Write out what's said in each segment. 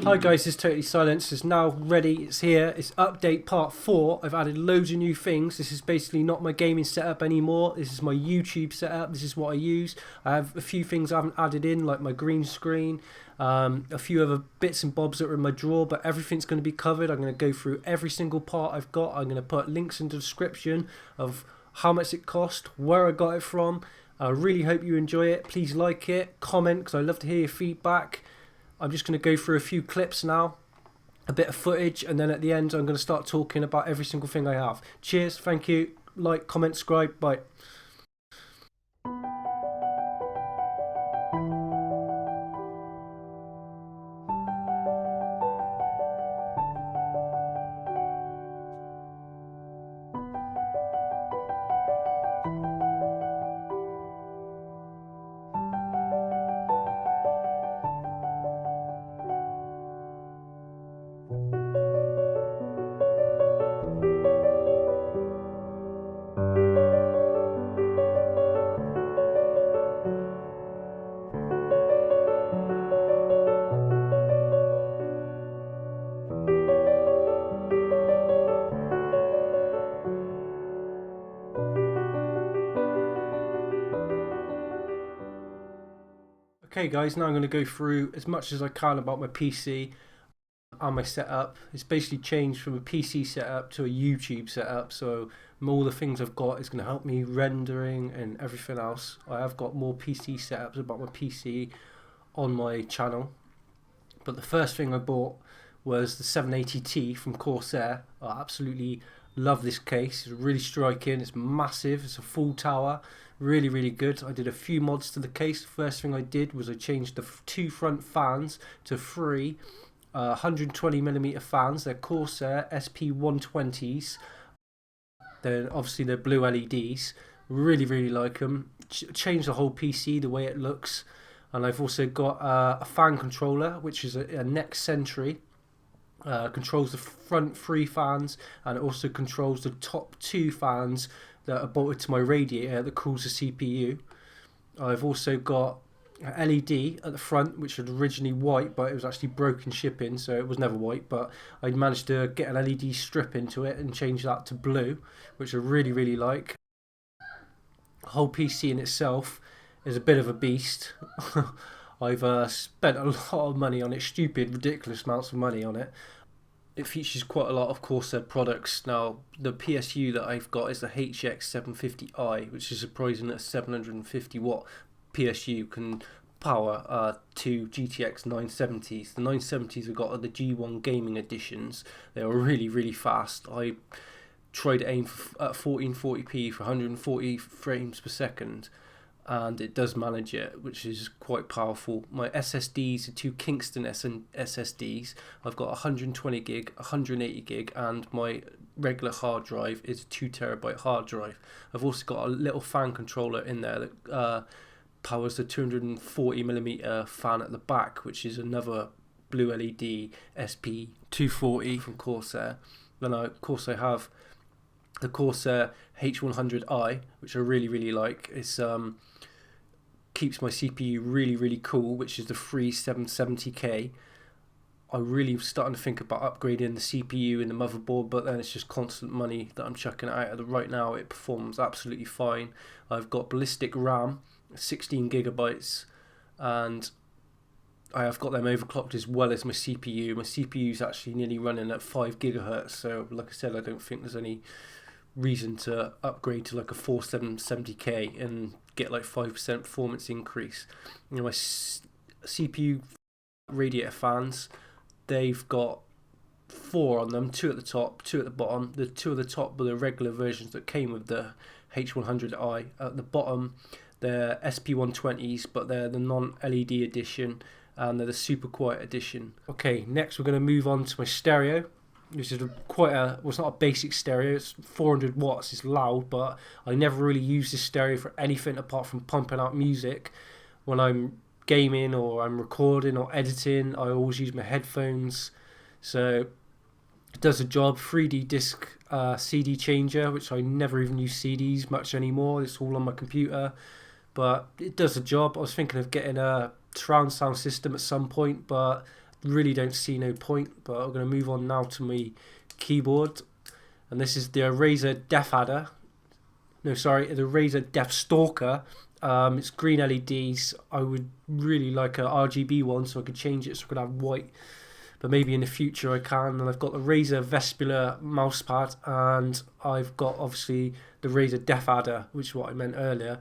Hi guys, it's Totally Silence. It's now ready, it's here, it's update part 4. I've added loads of new things. This is basically not my gaming setup anymore. This is my YouTube setup. This is what I use. I have a few things I haven't added in, like my green screen, a few other bits and bobs that are in my drawer, but everything's going to be covered. I'm going to go through every single part I've got. I'm going to put links in the description of how much it cost, where I got it from. I really hope you enjoy it. Please like it, comment, because I love to hear your feedback. I'm just going to go through a few clips now, a bit of footage, and then at the end I'm going to start talking about every single thing I have. Cheers, thank you, like, comment, subscribe, bye. Okay guys, now I'm going to go through as much as I can about my PC and my setup. It's basically changed from a PC setup to a YouTube setup, so all the things I've got is going to help me rendering and everything else. I have got more PC setups about my PC on my channel, but the first thing I bought was the 780T from Corsair. I absolutely love this case. It's really striking, it's massive, it's a full tower. Really good. I did a few mods to the case. The first thing I did was I changed the two front fans to three 120mm fans. They're Corsair SP120s. Then obviously they're blue LEDs. Really like them. Changed the whole PC, the way it looks. And I've also got a fan controller, which is a neck Sentry. Controls the front three fans, and it also controls the top two fans that are bolted to my radiator that cools the CPU. I've also got an LED at the front, which was originally white, but it was actually broken shipping, so it was never white, but I managed to get an LED strip into it and change that to blue, which I really like. The whole PC in itself is a bit of a beast. I've spent a lot of money on it, stupid, ridiculous amounts of money on it. It features quite a lot of Corsair products. Now, the PSU that I've got is the HX750i, which is surprising that a 750 watt PSU can power two GTX 970s. The 970s have got the G1 gaming editions. They are really fast. I tried to aim at 1440p for 140 frames per second, and it does manage it, which is quite powerful. My SSDs are two Kingston SSDs. I've got 120 gig, 180 gig, and my regular hard drive is a 2TB hard drive. I've also got a little fan controller in there that powers the 240mm fan at the back, which is another blue LED SP240 from Corsair. Then of course I have the Corsair H100i, which I really like. It's keeps my CPU really cool, which is the free 770K. I really starting to think about upgrading the CPU and the motherboard, but then it's just constant money that I'm chucking out at. Right now it performs absolutely fine. I've got ballistic RAM, 16 gigabytes, and I have got them overclocked as well as my CPU. My CPU is actually nearly running at 5 gigahertz, so like I said, I don't think there's any reason to upgrade to like a 4770K and get like 5% performance increase. You know, my CPU radiator fans, they've got 4 on them, 2 at the top, 2 at the bottom. The 2 at the top were the regular versions that came with the H100i. At the bottom, they're SP120s, but they're the non-LED edition, and they're the super quiet edition. Okay, next we're going to move on to my stereo. This is well, it's not a basic stereo, it's 400 watts, it's loud, but I never really use this stereo for anything apart from pumping out music. When I'm gaming or I'm recording or editing, I always use my headphones, so it does a job. 3D disc CD changer, which I never even use CDs much anymore, it's all on my computer, but it does a job. I was thinking of getting a surround sound system at some point, but really don't see no point. But I'm going to move on now to my keyboard, and this is the Razer Death Adder. No, sorry, the Razer Death Stalker. It's green LEDs. I would really like a RGB one so I could change it so I could have white, but maybe in the future I can. And I've got the Razer Vestibular mousepad, and I've got obviously the Razer Death Adder, which is what I meant earlier.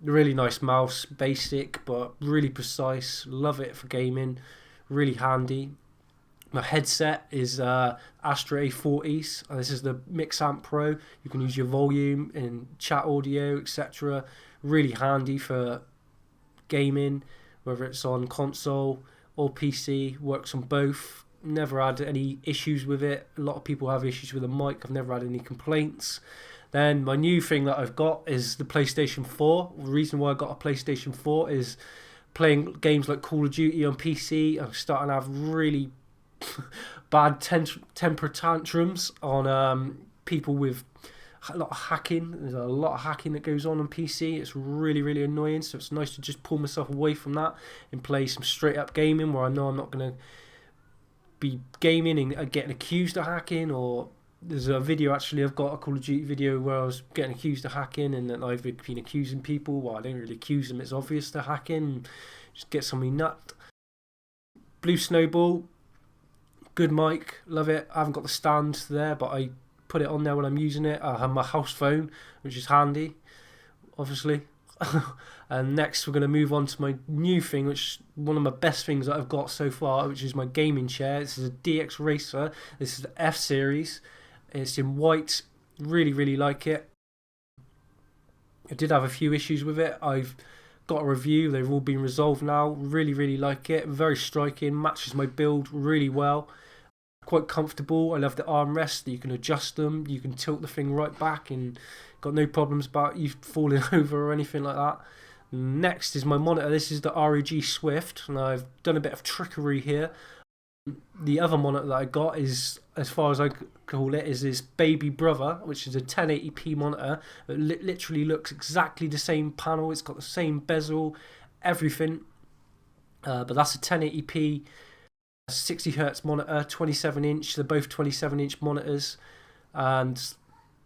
Really nice mouse, basic but really precise. Love it for gaming, really handy. My headset is Astra A40s. This is the Mixamp Pro. You can use your volume in chat audio, etc. Really handy for gaming, whether it's on console or PC. Works on both. Never had any issues with it. A lot of people have issues with the mic. I've never had any complaints. Then my new thing that I've got is the PlayStation 4. The reason why I got a PlayStation 4 is playing games like Call of Duty on PC. I'm starting to have really bad temper tantrums on people with a lot of hacking. There's a lot of hacking that goes on PC. It's really, really annoying. So it's nice to just pull myself away from that and play some straight up gaming where I know I'm not going to be gaming and getting accused of hacking. Or there's a video actually, I've got a Call of Duty video where I was getting accused of hacking, and then I've been accusing people. Well, I don't really accuse them, it's obvious they're hacking. Just get somebody nut. Blue Snowball, good mic, love it. I haven't got the stand there, but I put it on there when I'm using it. I have my house phone, which is handy, obviously. And next we're going to move on to my new thing, which is one of my best things that I've got so far, which is my gaming chair. This is a DXRacer. This is the F series. It's in white. Really, really like it. I did have a few issues with it. I've got a review. They've all been resolved now. Really, really like it. Very striking. Matches my build really well. Quite comfortable. I love the armrests. You can adjust them. You can tilt the thing right back, and got no problems about you falling over or anything like that. Next is my monitor. This is the ROG Swift, and I've done a bit of trickery here. The other monitor that I got is, as far as I call it, is this baby brother, which is a 1080p monitor. It literally looks exactly the same panel. It's got the same bezel, everything. But that's a 1080p 60Hz monitor, 27-inch. They're both 27-inch monitors. And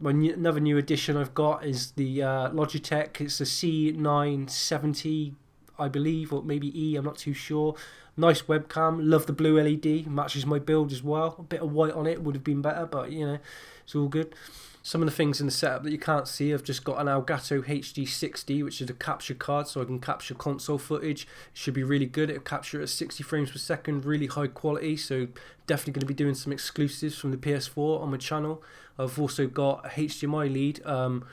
another new addition I've got is the Logitech. It's a C970, I believe, or maybe E, I'm not too sure. Nice webcam. Love the blue LED. Matches my build as well. A bit of white on it would have been better, but you know, it's all good. Some of the things in the setup that you can't see, I've just got an Elgato HD60, which is a capture card, so I can capture console footage. It should be really good. It'll capture at 60 frames per second, really high quality, so definitely going to be doing some exclusives from the PS4 on my channel. I've also got a HDMI lead on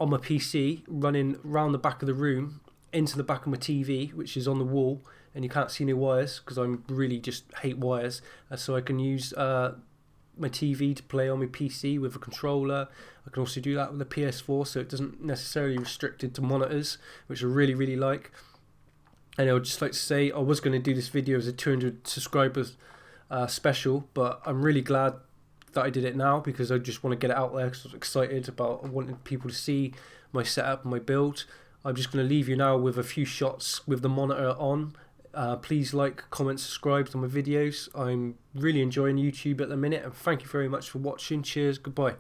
my PC running around the back of the room into the back of my TV, which is on the wall, and you can't see any wires because I really just hate wires. So I can use my TV to play on my PC with a controller. I can also do that with the PS4, so it doesn't necessarily restrict it to monitors, which I really, really like. And I would just like to say, I was going to do this video as a 200 subscribers special, but I'm really glad that I did it now because I just want to get it out there because I was excited about, I wanted people to see my setup and my build. I'm just going to leave you now with a few shots with the monitor on. Please like, comment, subscribe to my videos. I'm really enjoying YouTube at the minute, and thank you very much for watching. Cheers, goodbye.